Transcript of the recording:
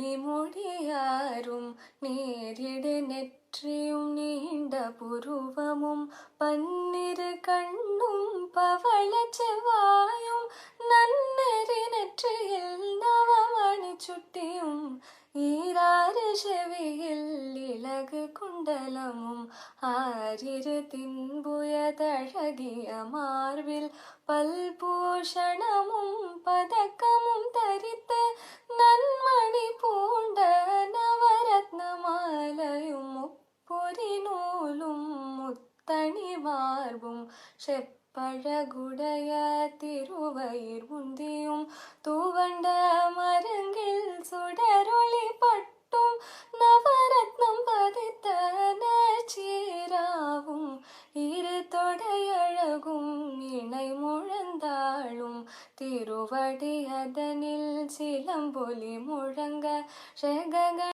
மணிமொழியாரும் நேரிடு நெற்றியும் நீண்ட புருவமும் பன்னிரு கண்ணும் பவள செவ்வாயும் நன்னெறி நெற்றியில் நவமணி சுட்டியும் ஈராறு செவியில் இலகு குண்டலமும் ஆரிரு தின்புயதழகிய மார்பில் பல்பூஷணமும் பதக்கமும் தரித்து நன்மணி பூண்ட நவரத்ன மாலையும் முப்பொறி நூலும் முத்தணி மார்பும் செப்பழகுடைய திருவயிர் முந்தியும் தூவண்ட மருங்கில் சுடரொளி பட்டும் நவரத்னம் பதித்த நச்சீராவும் இரு தொடையழகும் இணை முழந்தாளும் திருவடி அதனில் சிலம்பொலி முழங்க